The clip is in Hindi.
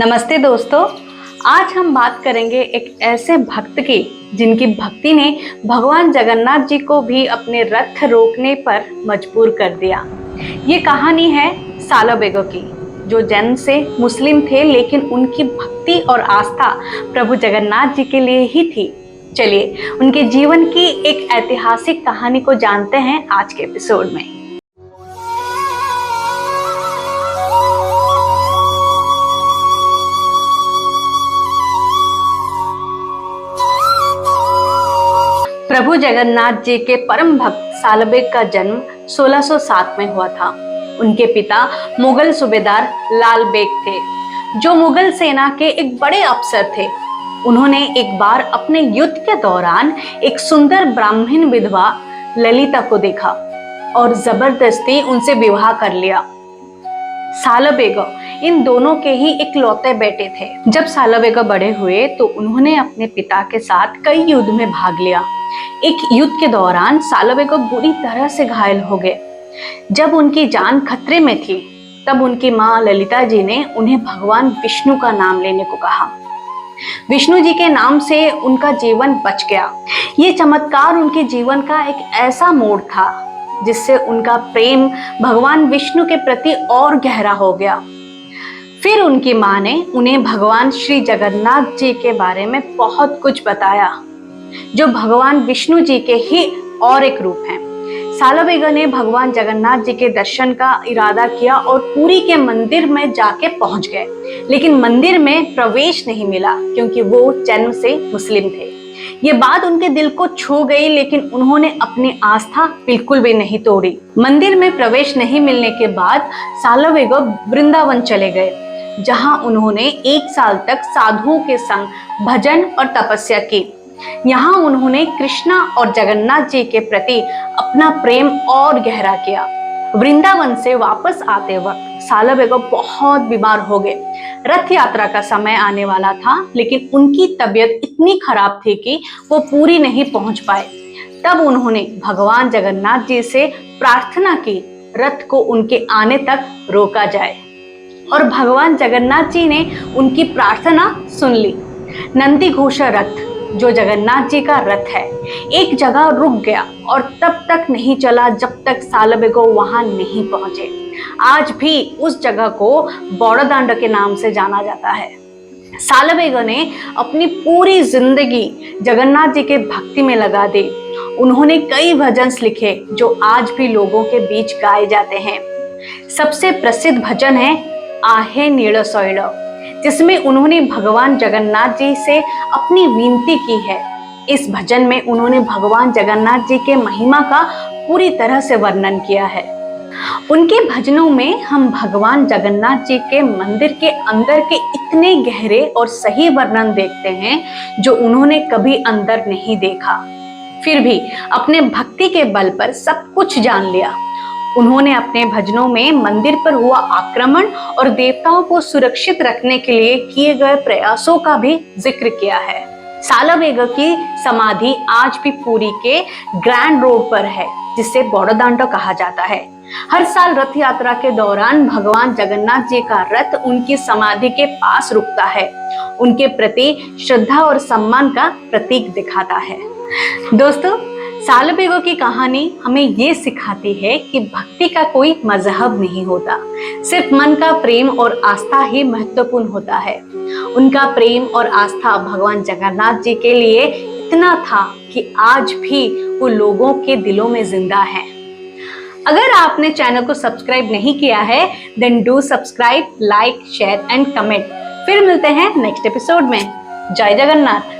नमस्ते दोस्तों, आज हम बात करेंगे एक ऐसे भक्त की जिनकी भक्ति ने भगवान जगन्नाथ जी को भी अपने रथ रोकने पर मजबूर कर दिया। ये कहानी है सालबेगो की, जो जन्म से मुस्लिम थे लेकिन उनकी भक्ति और आस्था प्रभु जगन्नाथ जी के लिए ही थी। चलिए उनके जीवन की एक ऐतिहासिक कहानी को जानते हैं आज के एपिसोड में। प्रभु जगन्नाथ जी के परम भक्त सालबेग का जन्म 1607 में हुआ था। उनके पिता मुगल सूबेदार लाल बेग थे, जो मुगल सेना के एक बड़े अफसर थे। उन्होंने एक बार अपने युद्ध के दौरान एक सुंदर ब्राह्मण विधवा ललिता को देखा और जबरदस्ती उनसे विवाह कर लिया। सालबेग इन दोनों के ही इकलौते बेटे थे। जब सालबेग बड़े हुए तो उन्होंने अपने पिता के साथ कई युद्ध में भाग लिया। एक युद्ध के दौरान सालबेग बुरी तरह से घायल हो गए। जब उनकी जान खतरे में थी, तब उनकी माँ ललिता जी ने उन्हें भगवान विष्णु का नाम लेने को कहा। विष्णु जी के नाम से उनका जीवन बच गया। ये चमत्कार उनके जीवन का एक ऐसा मोड़ था जिससे उनका प्रेम भगवान विष्णु के प्रति और गहरा हो गया। फिर उनकी माँ ने उन्हें भगवान श्री जगन्नाथ जी के बारे में बहुत कुछ बताया, जो भगवान विष्णु जी के ही और एक रूप हैं। सालबेग ने भगवान जगन्नाथ जी के दर्शन का इरादा किया और पुरी के मंदिर में जाके पहुंच गए, लेकिन मंदिर में प्रवेश नहीं मिला क्योंकि वो जन्म से मुस्लिम थे। ये बात उनके दिल को छू गई, लेकिन उन्होंने अपनी आस्था बिल्कुल भी नहीं तोड़ी। मंदिर में प्रवेश नहीं मिलने के बाद सालबेग वृंदावन चले गए, जहां उन्होंने 1 साल तक साधुओं के संग भजन और तपस्या की। यहाँ उन्होंने कृष्णा और जगन्नाथ जी के प्रति अपना प्रेम और गहरा किया। वृंदावन से वापस आते वक्त सालबेग बहुत बीमार हो गए। रथ यात्रा का समय आने वाला था, लेकिन उनकी तबीयत इतनी खराब थी कि वो पूरी नहीं पहुंच पाए। तब उन्होंने भगवान जगन्नाथ जी से प्रार्थना की, रथ को उनके आने तक रोका जाए, और भगवान जगन्नाथ जी ने उनकी प्रार्थना सुन ली। नंदीघोष रथ, जो जगन्नाथ जी का रथ है, एक जगह रुक गया और तब तक नहीं चला जब तक सालबेग वहां नहीं पहुंचे। आज भी उस जगह को बौड़ादांड के नाम से जाना जाता है। सालबेग ने अपनी पूरी जिंदगी जगन्नाथ जी के भक्ति में लगा दी। उन्होंने कई भजन लिखे जो आज भी लोगों के बीच गाए जाते हैं। सबसे प्रसिद्ध भजन है आहे नीड़ सोइड़, जिसमें उन्होंने भगवान जगन्नाथ जी से अपनी विनती की है। इस भजन में उन्होंने भगवान जगन्नाथ जी के महिमा का पूरी तरह से वर्णन किया है। उनके भजनों में हम भगवान जगन्नाथ जी के मंदिर के अंदर के इतने गहरे और सही वर्णन देखते हैं जो उन्होंने कभी अंदर नहीं देखा। फिर भी अपने भक्ति के बल पर सब कुछ जान लिया। उन्होंने अपने भजनों में मंदिर पर हुआ आक्रमण और देवताओं को सुरक्षित रखने के लिए किए गए प्रयासों का भी जिक्र किया है। सालबेग की समाधि आज भी पुरी के ग्रैंड रोड पर है, जिसे बौड़ादांड कहा जाता है। हर साल रथ यात्रा के दौरान भगवान जगन्नाथ जी का रथ उनकी समाधि के पास रुकता है। उनके प्रति श्रद्धा और सम्मान का प्रतीक दिखाता है। दोस्तों, सालबेग की कहानी हमें ये सिखाती है कि भक्ति का कोई मजहब नहीं होता, सिर्फ मन का प्रेम और आस्था ही महत्वपूर्ण होता है। उनका प्रेम और आस्था भगवान जगन्नाथ जी के लिए इतना था कि आज भी वो लोगों के दिलों में जिंदा है। अगर आपने चैनल को सब्सक्राइब नहीं किया है, then do subscribe, like, share and comment. फिर मिलते हैं नेक्स्ट एपिसोड में। जय जगन्नाथ।